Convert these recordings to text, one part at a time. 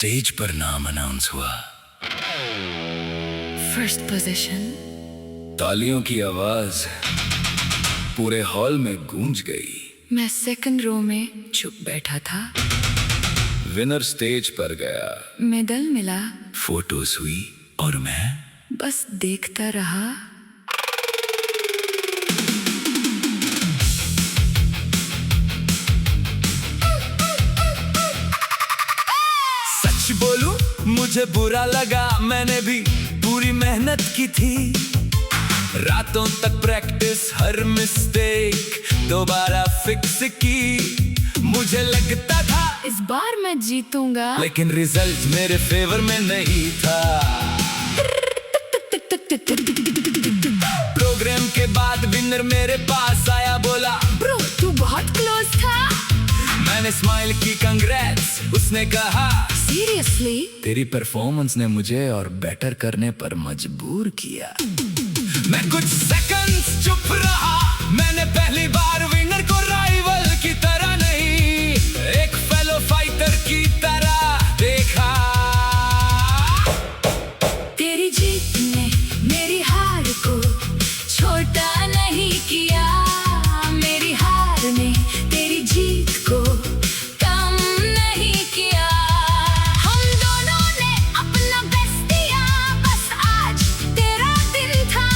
Stage पर नाम announce हुआ। First position. तालियों की आवाज पूरे हॉल में गूंज गई। मैं सेकंड रो में चुप बैठा था। विनर स्टेज पर गया, मेडल मिला, फोटोज हुई और मैं बस देखता रहा। सच बोलूं मुझे बुरा लगा, मैंने भी पूरी मेहनत की थी। रातों तक प्रैक्टिस, हर मिस्टेक दोबारा फिक्स की। मुझे लगता था इस बार मैं जीतूंगा, लेकिन रिजल्ट मेरे फेवर में नहीं था। प्रोग्राम के बाद विनर मेरे पास आया, बोला ब्रो तू बहुत क्लोज था। मैंने स्माइल की, कंग्रेट्स। उसने कहा सीरियसली? तेरी परफॉर्मेंस ने मुझे और बेटर करने पर मजबूर किया। मैं कुछ सेकंड्स चुप रहा। मैंने पहली बार विनर को राइवल की तरह नहीं, एक फेलो फाइटर की तरह देखा। तेरी जीत ने मेरी हार को छोटा नहीं किया, मेरी हार ने तेरी जीत को कम नहीं किया। हम दोनों ने अपना बेस्ट दिया, बस आज तेरा दिन था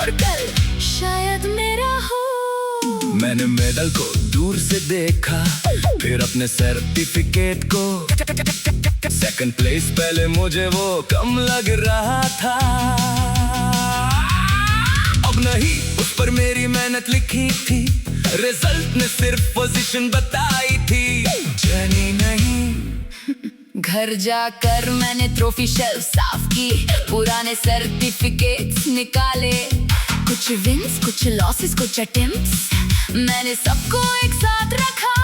और कल शायद मेरा हो। मैंने मेडल को दूर से देखा, फिर अपने सर्टिफिकेट को। सेकंड प्लेस पहले मुझे वो कम लग रहा था। अब नहीं, उस पर मेरी मेहनत लिखी थी। रिजल्ट ने सिर्फ पोजीशन बताई थी, जर्नी नहीं। घर जाकर मैंने ट्रॉफी शेल्फ साफ की, पुराने सर्टिफिकेट्स निकाले। कुछ विंस, कुछ लॉसेस, कुछ अटेम्प्ट्स, मैंने सबको एक साथ रखा।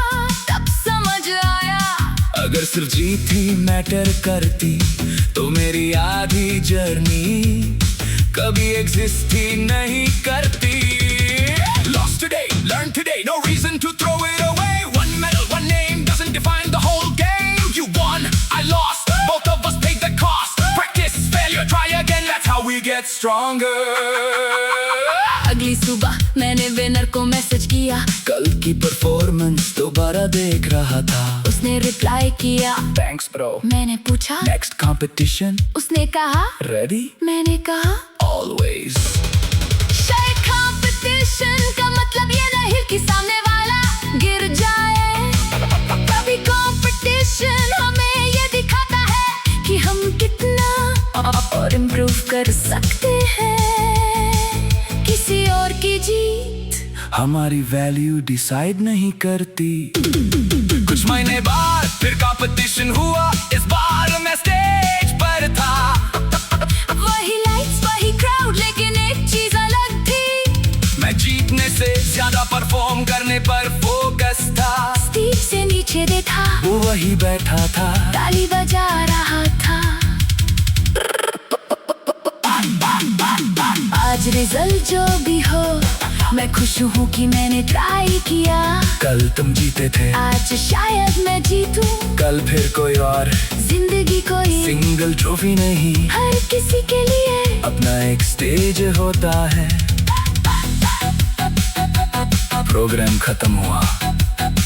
तब समझ आया अगर सिर्फ जीत ही मैटर करती तो मेरी आधी जर्नी कभी एग्जिस्ट ही नहीं करती। Lost today, learn today, no reason to throw it away. One medal, one name doesn't define the whole game. You won, I lost, both of us paid the cost. Practice, failure, try again, that's how we get stronger. अगली सुबह मैंने winner को message किया, कल की performance दोबारा देख रहा था। उसने रिप्लाई किया थैंक्स ब्रो। मैंने पूछा नेक्स्ट कंपटीशन? उसने कहा रेडी? मैंने कहा ऑलवेज। शायद कंपटीशन का मतलब ये नहीं कि सामने वाला गिर जाए। कभी कंपटीशन हमें ये दिखाता है कि हम कितना और इम्प्रूव कर सकते हैं। किसी और की जीत हमारी वैल्यू डिसाइड नहीं करती। कुछ महीने बाद फिर कंपटीशन हुआ, इस बार मैं स्टेज पर था। वही लाइट्स, वही क्राउड, लेकिन एक चीज अलग थी। मैं जीतने से ज्यादा परफॉर्म करने पर फोकस था। स्टेज से नीचे देखा, वो वही बैठा था, ताली बजा रहा था। आज रिजल्ट जो भी हो, मैं खुश हूँ कि मैंने ट्राई किया। कल तुम जीते थे, आज शायद मैं जीतूं, कल फिर कोई और। जिंदगी कोई सिंगल ट्रॉफी नहीं, हर किसी के लिए अपना एक स्टेज होता है। प्रोग्राम खत्म हुआ,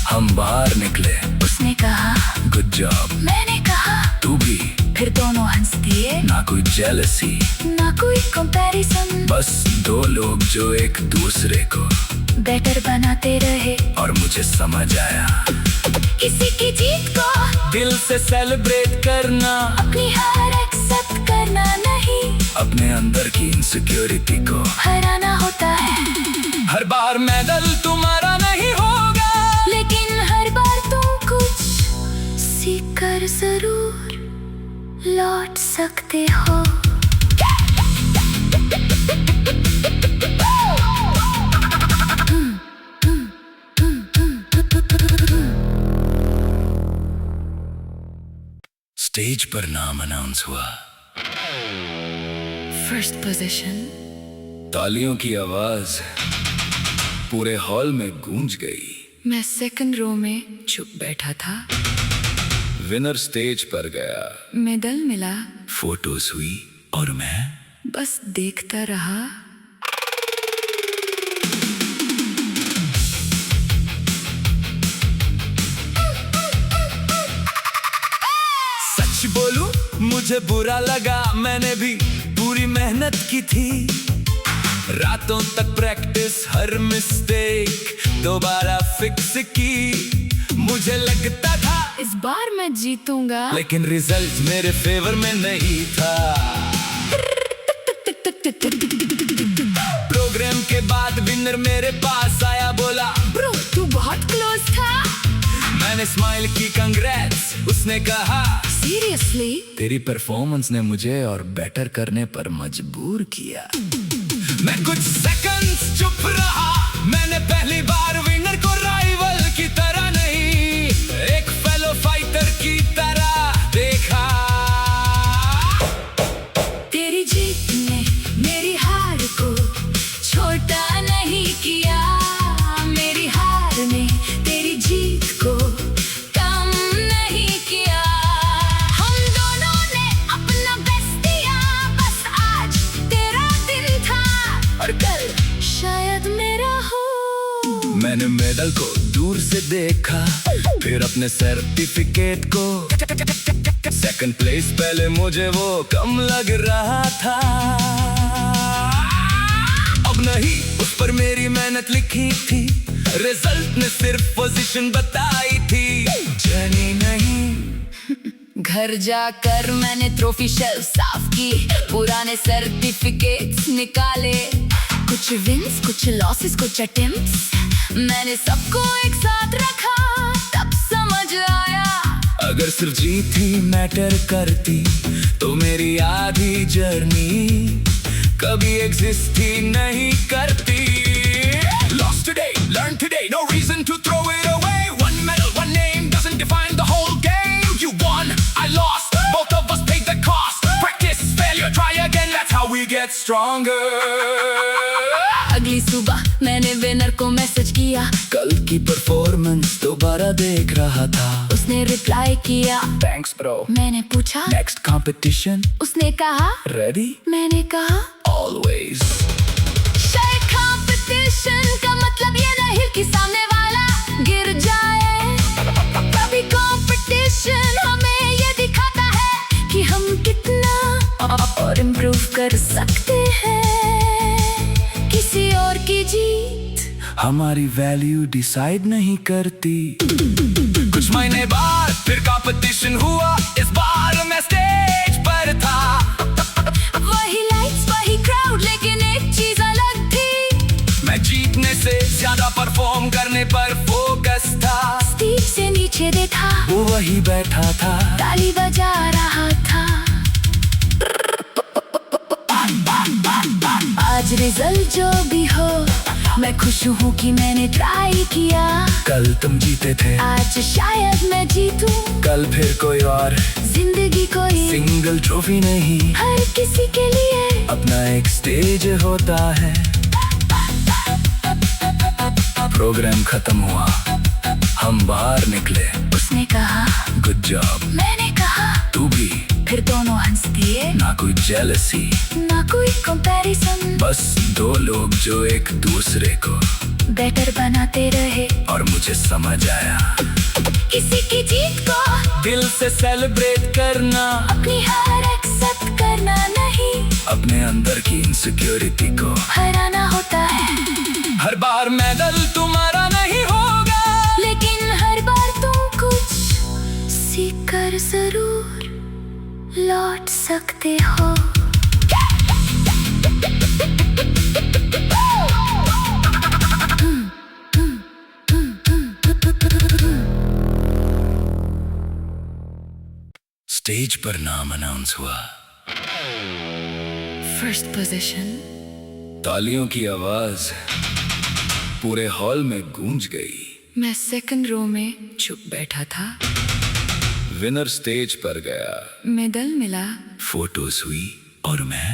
हम बाहर निकले। उसने कहा गुड जॉब, मैंने कहा तू भी। फिर दोनों हंस दिए, ना कोई जेलसी, ना कोई कंपैरिजन, बस दो लोग जो एक दूसरे को बेटर बनाते रहे। और मुझे समझ आया, किसी की जीत को दिल से सेलिब्रेट करना, अपनी हार एक्सेप्ट करना नहीं, अपने अंदर की इनसिक्योरिटी को हराना होता है। हर बार मेडल तुम्हारा नहीं होगा, लेकिन हर बार तुम कुछ सीख कर जरूर लौट सकते हो। स्टेज पर नाम अनाउंस हुआ। First position. तालियों की आवाज पूरे हॉल में गूंज गई। मैं सेकंड रो में चुप बैठा था। विनर स्टेज पर गया, मेडल मिला, फोटोज हुई और मैं बस देखता रहा। सच बोलूं मुझे बुरा लगा, मैंने भी पूरी मेहनत की थी, रातों तक प्रैक्टिस, हर मिस्टेक दोबारा फिक्स की। मुझे लगता था इस बार मैं जीतूंगा, लेकिन रिजल्ट मेरे फेवर में नहीं था। प्रोग्राम के बाद विनर मेरे पास आया, बोला ब्रो तू बहुत क्लोज था। मैंने स्माइल की, कंग्रेट्स। उसने कहा सीरियसली? तेरी परफॉर्मेंस ने मुझे और बेटर करने पर मजबूर किया। मैं कुछ सेकंड्स चुप रहा, मैंने पहली बार विनर को राइवल की तरह नहीं, एक फेलो फाइटर की तरह देखा। तेरी जीत ने मेरी हार को छोटा नहीं किया, मेरी हार ने तेरी जीत को कम नहीं किया। हम दोनों ने अपना बेस्ट दिया, बस आज तेरा दिन था और कल शायद मेरा हो। मैंने मेडल को दूर से देखा, फिर अपने सर्टिफिकेट को। सेकंड प्लेस पहले मुझे वो कम लग रहा था, अब नहीं उस पर मेरी मेहनत लिखी थी, रिजल्ट ने सिर्फ पोजीशन बताई थी, जर्नी नहीं। घर जाकर मैंने ट्रॉफी शेल्फ साफ की, पुराने सर्टिफिकेट्स निकाले, कुछ विंस, कुछ लॉसेस, कुछ अटेम्प्ट्स, मैंने सबको एक साथ रखा, तब समझ आया अगर सिर्फ जीत ही मैटर करती तो मेरी आधी जर्नी कभी एग्जिस्ट ही नहीं करती। Lost today, learn today, no reason to throw it away. One medal, one name doesn't define the whole game. You won, I lost, both of us paid the cost. Practice, failure, try again, that's how we get stronger. अगली सुबह मैंने winner को message किया, कल की performance दोबारा देख रहा था, उसने रिप्लाई किया थैंक्स ब्रो। मैंने पूछा नेक्स्ट कंपटीशन, उसने कहा रेडी, मैंने कहा ऑलवेज। शायद कंपटीशन का मतलब ये नहीं कि सामने वाला गिर जाए, कभी कंपटीशन हमें ये दिखाता है कि हम कितना और इम्प्रूव कर सकते हैं। किसी और की जीत हमारी वैल्यू डिसाइड नहीं करती। कुछ महीने बाद फिर कंपटीशन हुआ, इस बार मैं स्टेज पर था, वही लाइट्स, वही क्राउड, लेकिन एक चीज अलग थी, मैं जीतने से ज्यादा परफॉर्म करने पर फोकस था। स्टेज से नीचे देखा, वो वही बैठा था, ताली बजा रहा था। आज रिजल्ट जो भी हो, मैं खुश हूँ कि मैंने ट्राई किया। कल तुम जीते थे, आज शायद मैं जीतूं, कल फिर कोई और। जिंदगी कोई सिंगल ट्रॉफी नहीं, हर किसी के लिए अपना एक स्टेज होता है। प्रोग्राम खत्म हुआ, हम बाहर निकले, उसने कहा गुड जॉब, मैंने कहा तू भी। फिर दोनों हंस दिए, ना कोई जेलसी, ना कोई कंपैरिजन, बस दो लोग जो एक दूसरे को बेटर बनाते रहे। और मुझे समझ आया, किसी की जीत को दिल से सेलिब्रेट करना, अपनी हार एक्सेप्ट करना नहीं, अपने अंदर की इनसिक्योरिटी को हराना होता है। हर बार मेडल तुम्हारा नहीं होगा, लेकिन हर बार तुम कुछ सीख कर जरूर लौट सकते हो। स्टेज पर नाम अनाउंस हुआ, फर्स्ट पोजीशन, तालियों की आवाज पूरे हॉल में गूंज गई। मैं सेकंड रो में चुप बैठा था, विनर स्टेज पर गया, मेडल मिला, फोटोज हुई और मैं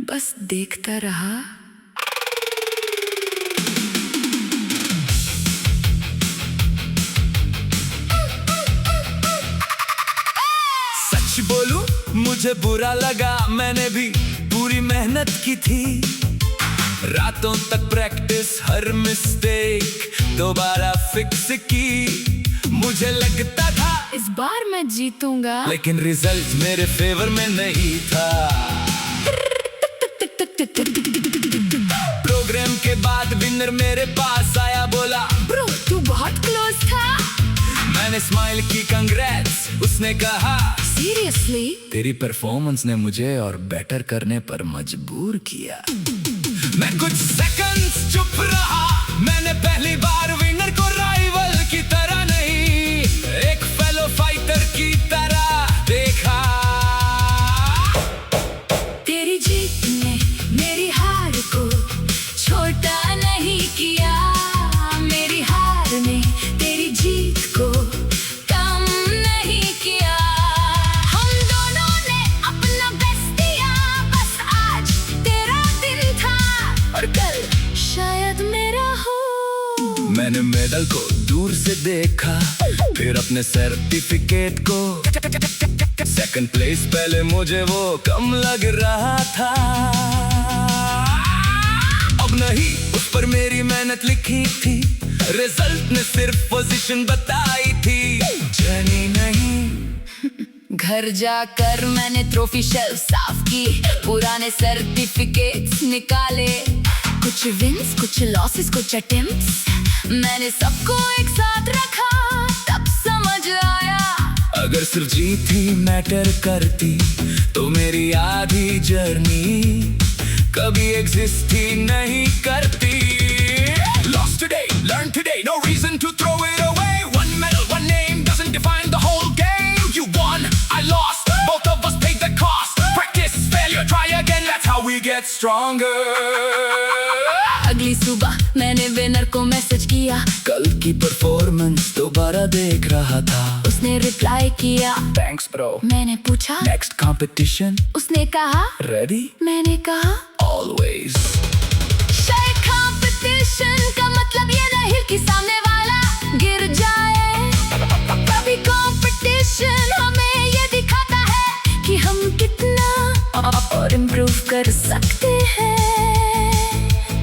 बस देखता रहा। सच बोलूं मुझे बुरा लगा, मैंने भी पूरी मेहनत की थी। रातों तक प्रैक्टिस, हर मिस्टेक दोबारा फिक्स की। मुझे लगता था इस बार मैं जीतूंगा, लेकिन रिजल्ट मेरे फेवर में नहीं था। प्रोग्राम के बाद विनर मेरे पास आया, बोला ब्रो तू बहुत क्लोज था। मैंने स्माइल की, कंग्रेट्स। उसने कहा सीरियसली? तेरी परफॉर्मेंस ने मुझे और बेटर करने पर मजबूर किया। मैं कुछ सेकंड्स चुप रहा, मैंने पहली बार विनर को राइवल की तरह नहीं, एक फेलो फाइटर की तरह देखा। तेरी जीत ने मेरी हार को छोटा नहीं किया, मेरी हार ने तेरी जीत को कम नहीं किया। हम दोनों ने अपना बेस्ट दिया, बस आज तेरा दिन था और कल शायद मेरा हो। मैंने मेडल को दूर से देखा, फिर अपने सर्टिफिकेट को। सेकंड प्लेस पहले मुझे वो कम लग रहा था। अब नहीं, उस पर मेरी मेहनत लिखी थी, रिजल्ट ने सिर्फ पोजीशन बताई थी, जर्नी नहीं। घर जाकर मैंने ट्रॉफी शेल्फ साफ की, पुराने सर्टिफिकेट्स निकाले, कुछ विंस, कुछ लॉसेस, कुछ अटेम्प्ट्स, मैंने सबको एक साथ रखा, तब समझ आया अगर सिर्फ जीत ही मैटर करती तो मेरी आधी जर्नी कभी एग्जिस्ट ही नहीं करती। Lost today, learn today, no reason to throw it away. One medal, one name doesn't define the whole game. You won, I lost, both of us paid the cost. Practice, failure, try again, that's how we get stronger. अगली सुबह मैंने winner को message किया, कल की performance दोबारा देख रहा था। उसने रिप्लाई किया थैंक्स ब्रो। मैंने पूछा नेक्स्ट कंपटीशन? उसने कहा रेडी? मैंने कहा ऑलवेज। शायद कंपटीशन का मतलब ये नहीं कि सामने वाला गिर जाए, कभी कंपटीशन हमें ये दिखाता है कि हम कितना और इम्प्रूव कर सकते हैं।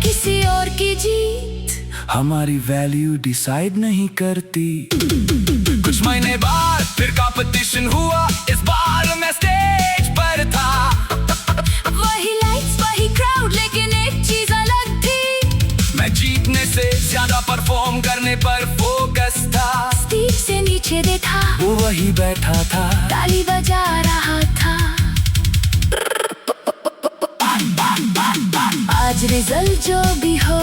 किसी और की जीत हमारी वैल्यू डिसाइड नहीं करती। कुछ महीने बाद फिर कंपटीशन हुआ, इस बार मैं स्टेज पर था। वही लाइट्स, वही क्राउड, लेकिन एक चीज अलग थी, मैं जीतने से ज्यादा परफॉर्म करने पर फोकस था। स्टेज से नीचे देखा, वो वही बैठा था, ताली बजा रहा था। आज रिजल्ट जो भी हो,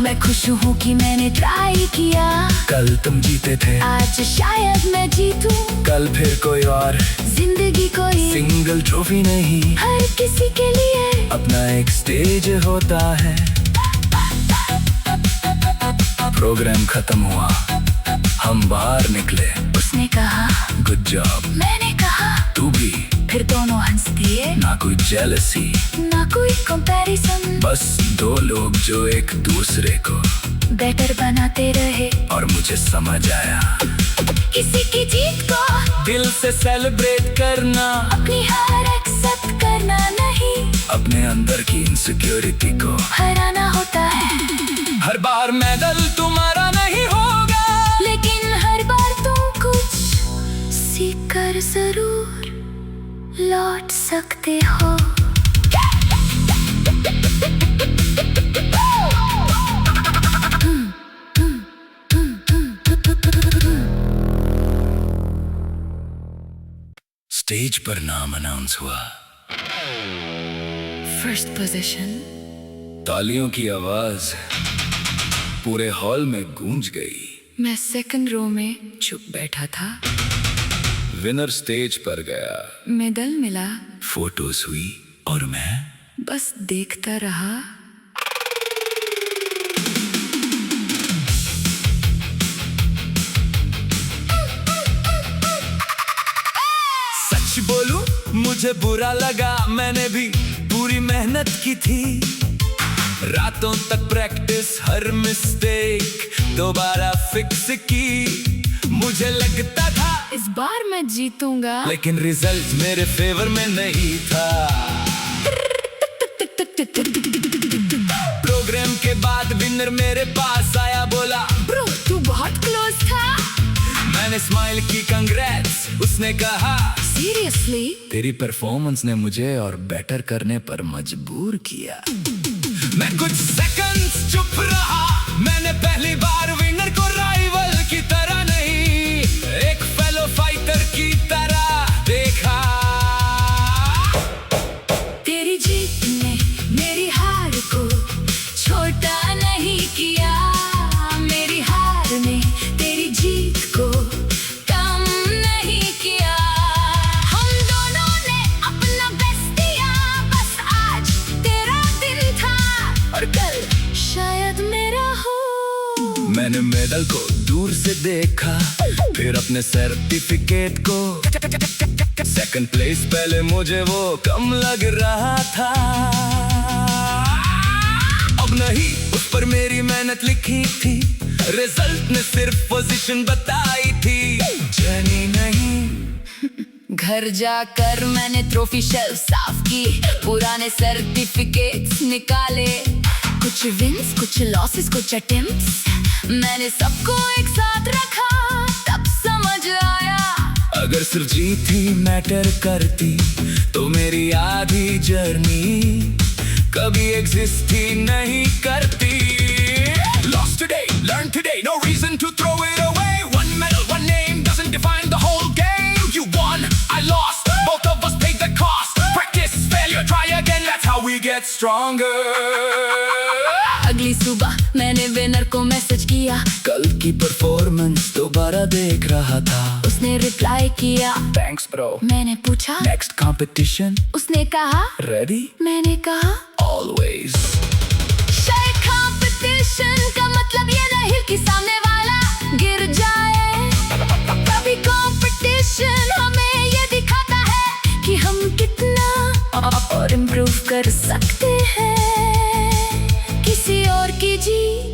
मैं खुश हूँ कि मैंने ट्राई किया। कल तुम जीते थे, आज शायद मैं जीतूं, कल फिर कोई और। जिंदगी कोई सिंगल ट्रॉफी नहीं, हर किसी के लिए अपना एक स्टेज होता है। प्रोग्राम खत्म हुआ, हम बाहर निकले। उसने कहा गुड जॉब, मैंने कहा तू भी। फिर दोनों हंस दिए, ना कोई जेलसी, ना कोई कंपैरिजन, बस दो लोग जो एक दूसरे को बेटर बनाते रहे। और मुझे समझ आया, किसी की जीत को दिल से सेलिब्रेट करना, अपनी हार एक्सेप्ट करना नहीं, अपने अंदर की इनसिक्योरिटी को हराना होता है। हर बार मेडल तुम्हारा नहीं होगा, लेकिन हर बार तुम कुछ सीख कर जरूर लौट सकते हो। स्टेज पर नाम अनाउंस हुआ। First position. तालियों की आवाज पूरे हॉल में गूंज गई। मैं सेकंड रो में चुप बैठा था। विनर स्टेज पर गया, मेडल मिला, फोटोज हुई और मैं बस देखता रहा। सच बोलूं मुझे बुरा लगा, मैंने भी पूरी मेहनत की थी। रातों तक प्रैक्टिस, हर मिस्टेक दोबारा फिक्स की। मुझे लगता था इस बार मैं जीतूंगा, लेकिन रिजल्ट मेरे फेवर में नहीं था। प्रोग्राम के बाद विनर मेरे पास आया, बोला ब्रो तू बहुत क्लोज था। मैंने स्माइल की, कंग्रेट्स। उसने कहा सीरियसली? तेरी परफॉर्मेंस ने मुझे और बेटर करने पर मजबूर किया। मैं कुछ सेकंड्स चुप रहा। मैंने पहली बार विनर को राइवल की तरह नहीं, एक फेलो फाइटर की तरह देखा। तेरी जीत ने मेरी हार को छोटा नहीं किया, मेरी हार ने तेरी जीत को कम नहीं किया। हम दोनों ने अपना बेस्ट दिया, बस आज तेरा दिन था और कल शायद मेरा हो। मैंने मेडल को दूर से देखा, फिर अपने सर्टिफिकेट को। सेकंड प्लेस पहले मुझे वो कम लग रहा था। अब नहीं, उस पर मेरी मेहनत लिखी थी, रिजल्ट ने सिर्फ पोजीशन बताई थी, जर्नी नहीं। घर जाकर मैंने ट्रॉफी शेल्फ साफ की, पुराने सर्टिफिकेट्स निकाले, कुछ विंस कुछ लॉसेस कुछ अटेम्प्ट्स, मैंने सबको एक साथ रखा, तब समझ आया अगर सिर्फ जीत ही मैटर करती तो मेरी आधी जर्नी कभी एग्जिस्ट ही नहीं करती। Lost today, learn today, no reason to throw it away. One medal, one name doesn't define the whole game. You won, I lost, both of us paid the cost. Practice, failure, try again, that's how we get stronger. अगली सुबह मैंने winner को message किया, कल की performance दोबारा देख रहा था। उसने रिप्लाई किया थैंक्स ब्रो। मैंने पूछा नेक्स्ट कंपटीशन? उसने कहा रेडी? मैंने कहा ऑलवेज। शायद कंपटीशन का मतलब ये नहीं कि सामने वाला गिर जाए, कभी कंपटीशन हमें ये दिखाता है कि हम कितना और इम्प्रूव कर सकते हैं। किसी और की जीत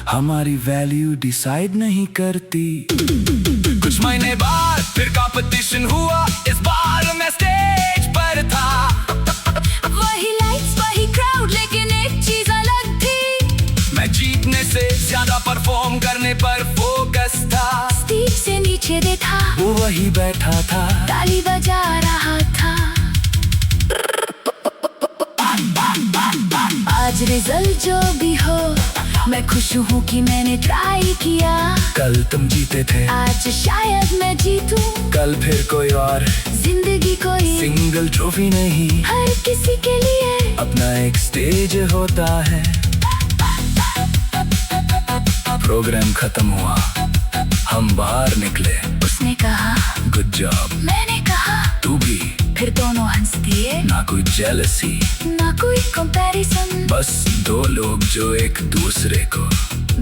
हमारी वैल्यू डिसाइड नहीं करती। कुछ महीने बाद फिर कंपटीशन हुआ, इस बार मैं स्टेज पर था। वही लाइट्स वही क्राउड, लेकिन एक चीज अलग थी, मैं जीतने से ज्यादा परफॉर्म करने पर फोकस था। स्टेज से नीचे देखा, वो वही बैठा था, ताली बजा रहा था। आज रिजल्ट जो भी हो, मैं खुश हूँ कि मैंने ट्राई किया। कल तुम जीते थे, आज शायद मैं जीतूं, कल फिर कोई और। जिंदगी कोई सिंगल ट्रॉफी नहीं, हर किसी के लिए अपना एक स्टेज होता है। प्रोग्राम खत्म हुआ, हम बाहर निकले। उसने कहा गुड जॉब, मैंने कहा तू भी। फिर दोनों हंस दिए, ना कोई जेलसी, ना कोई कंपैरिजन, बस दो लोग जो एक दूसरे को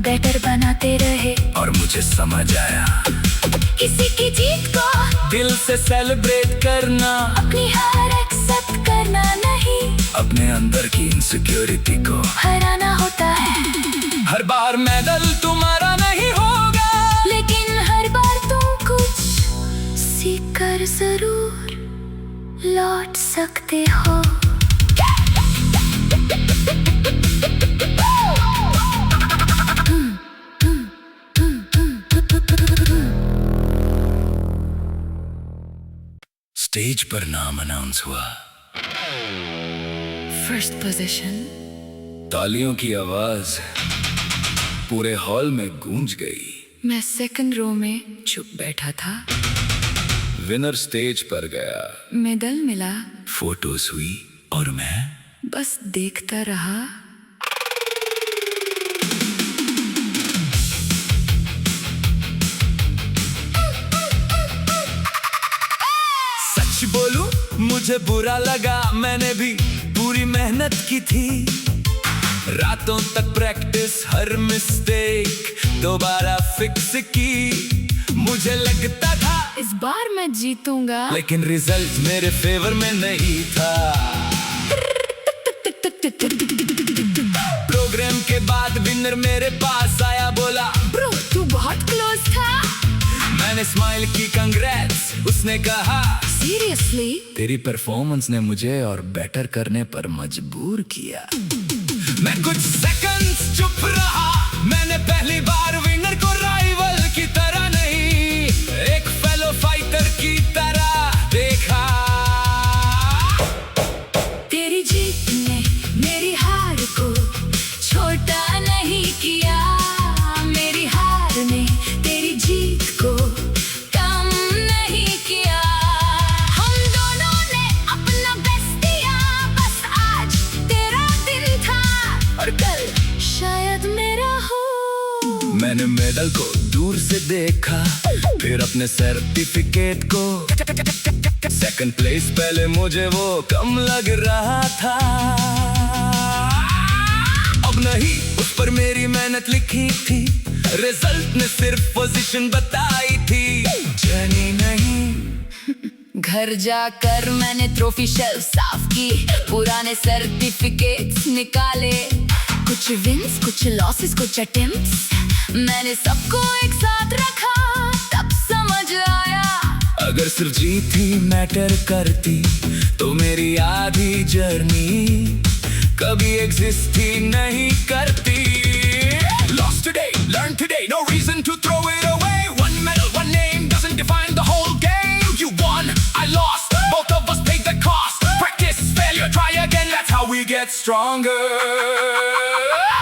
बेटर बनाते रहे। और मुझे समझ आया, किसी की जीत को दिल से सेलिब्रेट करना, अपनी हार एक्सेप्ट करना नहीं, अपने अंदर की इनसिक्योरिटी को हराना होता है। हर बार मेडल तुम्हारा नहीं होगा, लेकिन हर बार तुम कुछ सीख कर जरूर लौट सकते हो। स्टेज पर नाम अनाउंस हुआ। First position. तालियों की आवाज पूरे हॉल में गूंज गई। मैं सेकंड रो में चुप बैठा था। विनर स्टेज पर गया, मेडल मिला, फोटोज हुई और मैं बस देखता रहा। सच बोलूं मुझे बुरा लगा, मैंने भी पूरी मेहनत की थी। रातों तक प्रैक्टिस, हर मिस्टेक दोबारा फिक्स की। मुझे लगता था इस बार मैं जीतूंगा, लेकिन रिजल्ट मेरे फेवर में नहीं था। प्रोग्राम के बाद विनर मेरे पास आया, बोला ब्रो तू बहुत क्लोज था। मैंने मैंने स्माइल की कंग्रेट्स, उसने कहा सीरियसली? तेरी परफॉर्मेंस ने मुझे और बेटर करने पर मजबूर किया। मैं कुछ सेकंड्स चुप रहा, मैंने पहली बार विनर को राइवल की तरह नहीं, एक फेलो फाइटर की तरह देखा। तेरी जीत ने मेरी हार को छोटा नहीं किया, मेरी हार ने तेरी जीत को कम नहीं किया। हम दोनों ने अपना बेस्ट दिया, बस आज तेरा दिन था और कल शायद मेरा हो। मैंने मेडल को दूर से देखा, फिर अपने सर्टिफिकेट को। सेकंड प्लेस पहले मुझे वो कम लग रहा था, अब नहीं उस पर मेरी मेहनत लिखी थी, रिजल्ट ने सिर्फ पोजीशन बताई थी, जर्नी नहीं। घर जाकर मैंने ट्रॉफी शेल्फ साफ की, पुराने सर्टिफिकेट्स निकाले, कुछ विंस कुछ लॉसेस कुछ अटेम्प्ट्स, मैंने सबको एक साथ रखा, तब समझ आया अगर सिर्फ जीत ही मैटर करती तो मेरी आधी जर्नी कभी एग्जिस्ट ही नहीं करती। Lost today, learn today, no reason to throw it away. One medal, one name doesn't define the whole game. You won, I lost, both of us paid the cost. Practice, failure, try again, that's how we get stronger.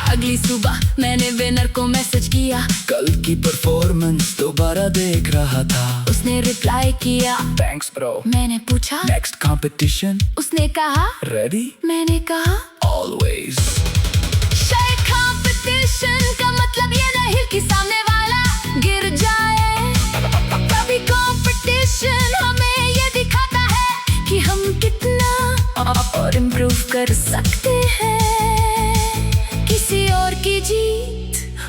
अगली सुबह मैंने winner को message किया, कल की performance दोबारा देख रहा था, उसने रिप्लाई किया थैंक्स ब्रो। मैंने पूछा नेक्स्ट कंपटीशन, उसने कहा रेडी, मैंने कहा ऑलवेज। शायद कंपटीशन का मतलब ये नहीं कि सामने वाला गिर जाए, कभी कंपटीशन हमें ये दिखाता है कि हम कितना और इम्प्रूव कर सकते हैं। किसी और की जीत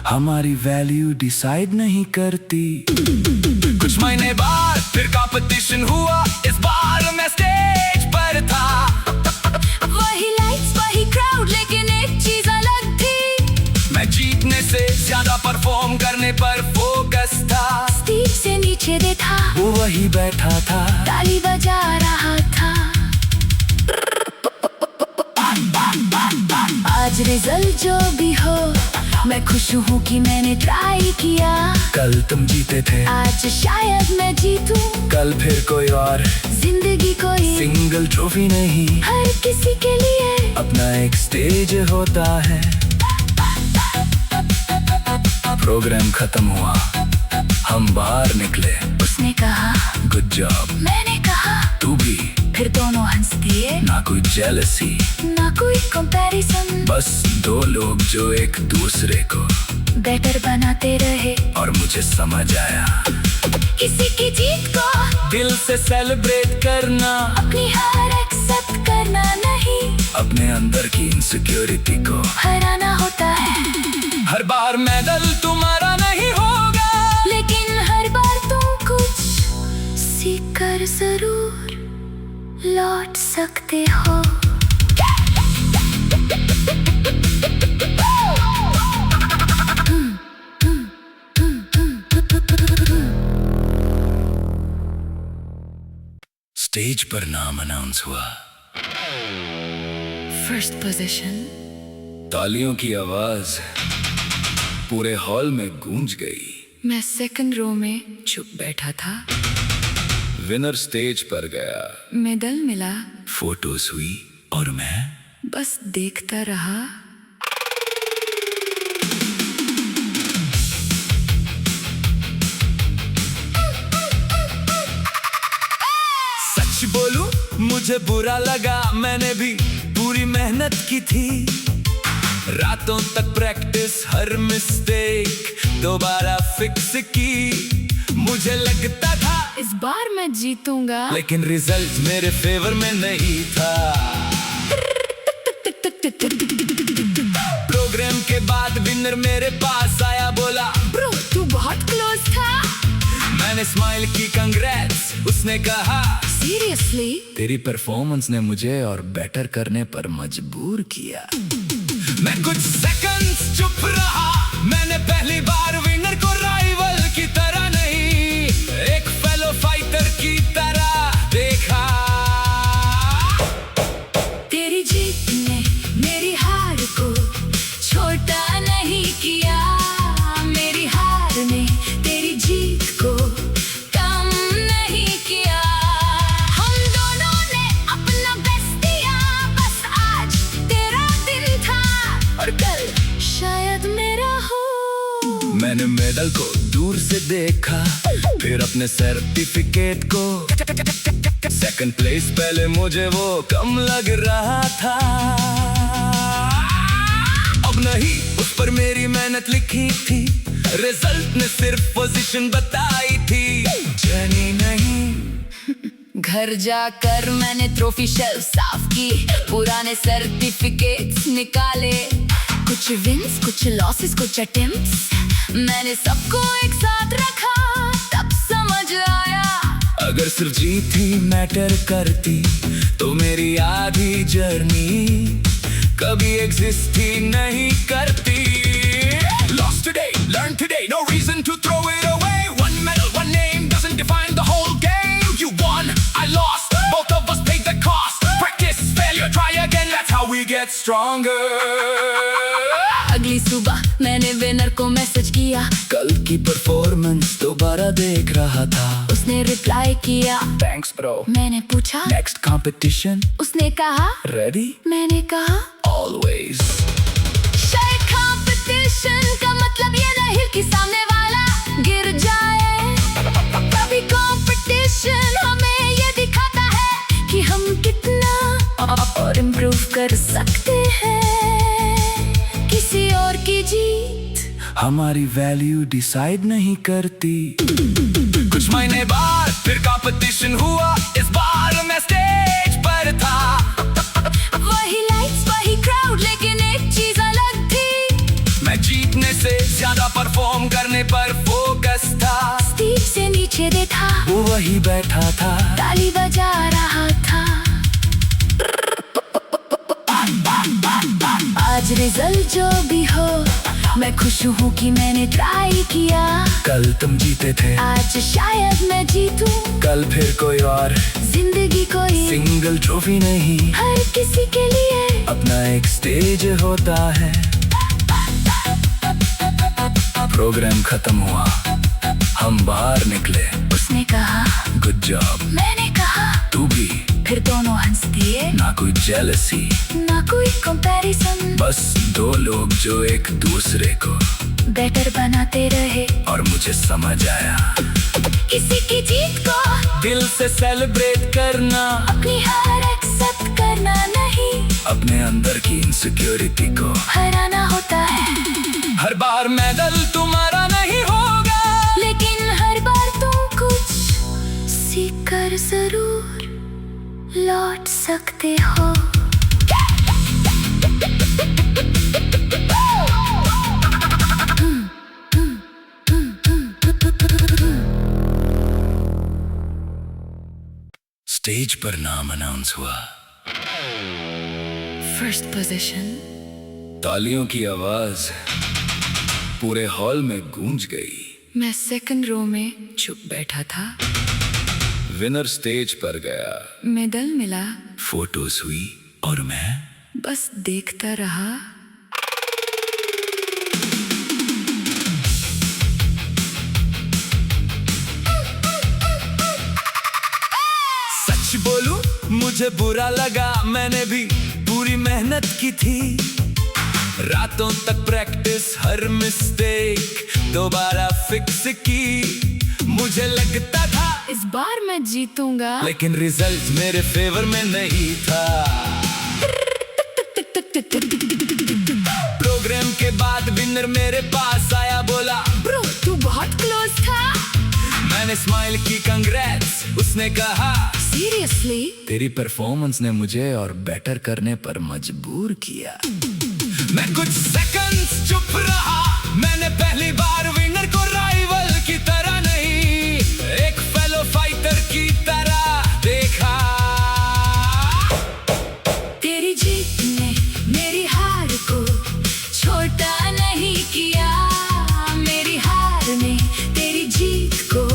हमारी वैल्यू डिसाइड नहीं करती। कुछ महीने बाद फिर कंपटीशन हुआ, इस बार मैं स्टेज पर था, वही लाइट्स वही क्राउड, लेकिन एक चीज अलग थी, मैं जीतने से ज्यादा परफॉर्म करने पर फोकस था। स्टेज से नीचे देखा, वो वही बैठा था, ताली बजा रहा था। आज रिजल्ट जो भी हो, मैं खुश हूँ कि मैंने ट्राई किया। कल तुम जीते थे, आज शायद मैं जीतूं, कल फिर कोई और। जिंदगी कोई सिंगल ट्रॉफी नहीं, हर किसी के लिए अपना एक स्टेज होता है। प्रोग्राम खत्म हुआ, हम बाहर निकले, उसने कहा गुड जॉब, मैंने कहा तू भी। फिर दोनों हंस दिए, ना कोई जेलसी, ना कोई कंपैरिजन, बस दो लोग जो एक दूसरे को बेटर बनाते रहे। और मुझे समझ आया, किसी की जीत को दिल से सेलिब्रेट करना, अपनी हार एक्सेप्ट करना नहीं, अपने अंदर की इनसिक्योरिटी को हराना होता है। हर बार मेडल तुम्हारा नहीं होगा, लेकिन हर बार तुम कुछ सीख कर जरूर लौट सकते हो। स्टेज पर नाम अनाउंस हुआ, फर्स्ट पोजीशन, तालियों की आवाज पूरे हॉल में गूंज गई। मैं सेकंड रो में चुप बैठा था, विनर स्टेज पर गया, मेडल मिला, फोटोज हुई और मैं बस देखता रहा। सच बोलूं मुझे बुरा लगा, मैंने भी पूरी मेहनत की थी, रातों तक प्रैक्टिस, हर मिस्टेक दोबारा फिक्स की। मुझे लगता था इस बार मैं जीतूंगा, लेकिन रिजल्ट मेरे फेवर में नहीं था। प्रोग्राम के बाद विनर मेरे पास आया, बोला ब्रो तू बहुत क्लोज था। मैंने स्माइल की कंग्रेट्स, उसने कहा सीरियसली? तेरी परफॉर्मेंस ने मुझे और बेटर करने पर मजबूर किया। मैं कुछ सेकंड्स चुप रहा, मैंने पहली बार विनर को राइवल की तरह नहीं, मेडल को दूर से देखा, फिर अपने सर्टिफिकेट को। सेकंड प्लेस पहले मुझे वो कम लग रहा था। अब नहीं, उस पर मेरी मेहनत लिखी थी, रिजल्ट ने सिर्फ पोजीशन बताई थी। जर्नी नहीं। घर जाकर मैंने ट्रॉफी शेल्फ साफ की, पुराने सर्टिफिकेट्स निकाले, कुछ विंस कुछ लॉसेस कुछ अटेम्प्ट्स, मैंने सबको एक साथ रखा, तब समझ आया अगर सिर्फ जीत ही मैटर करती तो मेरी आधी जर्नी कभी एग्जिस्ट ही नहीं करती। Lost today, learn today, no reason to throw it away. One medal, one name doesn't define the whole game. You won, I lost, both of us paid the cost. Practice, failure, try again, that's how we get stronger. अगली सुबह मैंने winner को message किया, कल की performance दोबारा देख रहा था। उसने रिप्लाई किया, थैंक्स ब्रो। मैंने पूछा नेक्स्ट कंपटीशन, उसने कहा रेडी। मैंने कहा ऑलवेज। शायद कंपटीशन का मतलब ये नहीं कि सामने वाला गिर जाए, कभी कंपटीशन हमें ये दिखाता है कि हम कितना और इम्प्रूव कर सकते हैं। किसी और की जीत हमारी वैल्यू डिसाइड नहीं करती। कुछ महीने बाद फिर कंपटीशन हुआ, इस बार मैं स्टेज पर था। वही लाइट्स वही क्राउड, लेकिन एक चीज अलग थी, मैं जीतने से ज्यादा परफॉर्म करने पर फोकस था। स्टेज से नीचे देखा, वो वही बैठा था, ताली बजा रहा था। आज रिजल्ट जो भी हो, मैं खुश हूँ कि मैंने ट्राई किया। कल तुम जीते थे, आज शायद मैं जीतूं, कल फिर कोई और। जिंदगी कोई सिंगल ट्रॉफी नहीं, हर किसी के लिए अपना एक स्टेज होता है। प्रोग्राम खत्म हुआ, हम बाहर निकले। उसने कहा गुड जॉब, मैंने कहा तू भी। फिर दोनों हंस दिए, ना कोई जेलसी, ना कोई कंपैरिजन, बस दो लोग जो एक दूसरे को बेटर बनाते रहे। और मुझे समझ आया, किसी की जीत को दिल से सेलिब्रेट करना, अपनी हार एक्सेप्ट करना नहीं, अपने अंदर की इनसिक्योरिटी को हराना होता है। हर बार मेडल तुम्हारा नहीं होगा, लेकिन हर बार तुम कुछ सीख कर जरूर लौट सकते हो। स्टेज पर नाम अनाउंस हुआ। First position. तालियों की आवाज पूरे हॉल में गूंज गई। मैं सेकंड रो में चुप बैठा था। विनर स्टेज पर गया, मेडल मिला, फोटोज हुई और मैं बस देखता रहा। सच बोलूं मुझे बुरा लगा, मैंने भी पूरी मेहनत की थी। रातों तक प्रैक्टिस, हर मिस्टेक दोबारा फिक्स की। मुझे लगता था इस बार मैं जीतूंगा, लेकिन रिजल्ट मेरे फेवर में नहीं था। प्रोग्राम के बाद विनर मेरे पास आया, बोला ब्रो तू बहुत क्लोज था। मैंने स्माइल की, कंग्रेट्स। उसने कहा सीरियसली? तेरी परफॉर्मेंस ने मुझे और बेटर करने पर मजबूर किया। मैं कुछ सेकंड्स चुप रहा, मैंने पहली बार विनर को राइवल की तरह नहीं, एक फेलो फाइटर की तरह देखा। तेरी जीत ने मेरी हार को छोटा नहीं किया, मेरी हार ने तेरी जीत को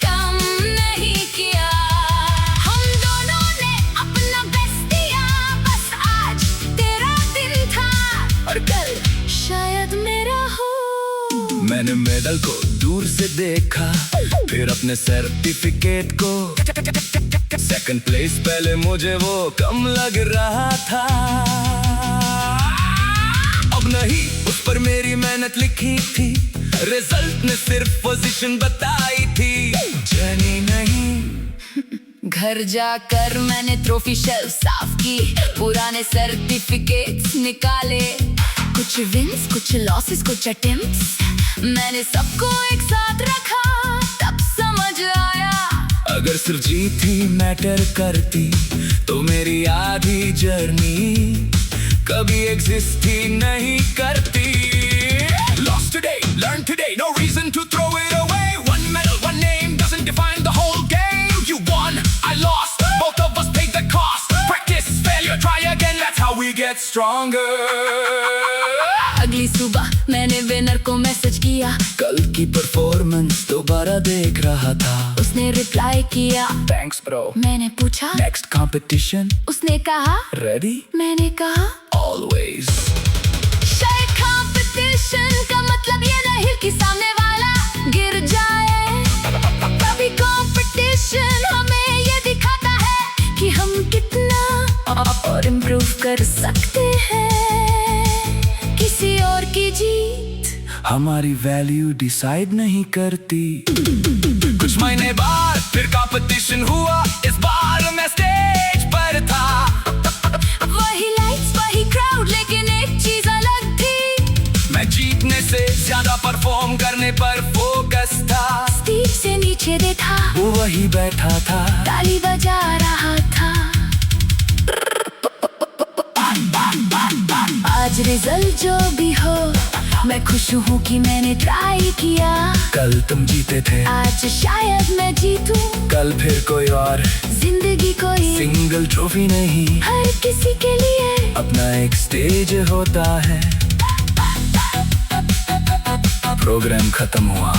कम नहीं किया। हम दोनों ने अपना बेस्ट दिया, बस आज तेरा दिन था और कल शायद मेरा हो। मैंने मेडल को दूर से देखा, फिर अपने सर्टिफिकेट को। सेकंड प्लेस पहले मुझे वो कम लग रहा था। अब नहीं, उस पर मेरी मेहनत लिखी थी, रिजल्ट ने सिर्फ पोजीशन बताई थी, जर्नी नहीं। घर जाकर मैंने ट्रॉफी शेल्फ साफ की, पुराने सर्टिफिकेट्स निकाले, कुछ विंस कुछ लॉसेस कुछ अटेम्प्ट्स, मैंने सबको एक साथ रखा, तब समझ आया अगर सिर्फ जीत ही मैटर करती तो मेरी आधी जर्नी कभी एग्जिस्ट ही नहीं करती। Lost today, learn today, no reason to throw it away. One medal, one name doesn't define the whole game. You won, I lost, both of us paid the cost. Practice, failure, try again, that's how we get stronger. अगली सुबह मैंने winner को message किया, कल की performance दोबारा देख रहा था। उसने रिप्लाई किया थैंक्स ब्रो। मैंने पूछा नेक्स्ट कंपटीशन, उसने कहा रेडी, मैंने कहा ऑलवेज। शायद कंपटीशन का मतलब ये नहीं कि सामने वाला गिर जाए, कभी कंपटीशन हमें ये दिखाता है कि हम कितना और इम्प्रूव कर सकते हैं। किसी और की जीत हमारी वैल्यू डिसाइड नहीं करती। कुछ महीने बाद फिर कंपटीशन हुआ, इस बार मैं स्टेज पर था। वही लाइट्स वही क्राउड, लेकिन एक चीज अलग थी, मैं जीतने से ज्यादा परफॉर्म करने पर फोकस था। स्टेज से नीचे देखा वो वही बैठा था, ताली बजा रहा था। आज रिजल्ट जो भी हो, मैं खुश हूँ कि मैंने ट्राई किया। कल तुम जीते थे, आज शायद मैं जीतूं, कल फिर कोई और। जिंदगी कोई सिंगल ट्रॉफी नहीं, हर किसी के लिए अपना एक स्टेज होता है। प्रोग्राम खत्म हुआ,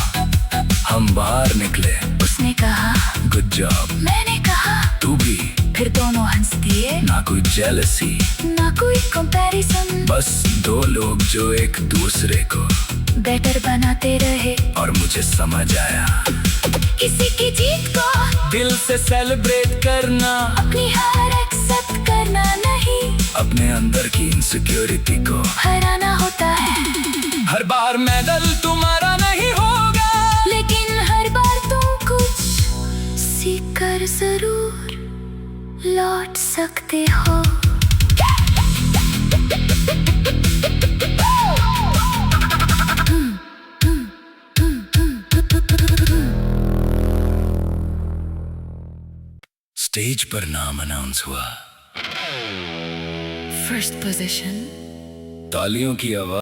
हम बाहर निकले। उसने कहा गुड जॉब, मैंने कहा तू भी। फिर दोनों हंस दिए, ना कोई जेलसी, ना कोई कंपैरिजन, बस दो लोग जो एक दूसरे को बेटर बनाते रहे। और मुझे समझ आया, किसी की जीत को दिल से सेलिब्रेट करना, अपनी हार एक्सेप्ट करना नहीं, अपने अंदर की इनसिक्योरिटी को हराना होता है। हर बार मेडल तुम्हारा नहीं होगा, लेकिन हर बार तुम कुछ सीख कर जरूर लौट सकते हो। स्टेज पर नाम अनाउंस हुआ, फर्स्ट पोजीशन, तालियों की आवाज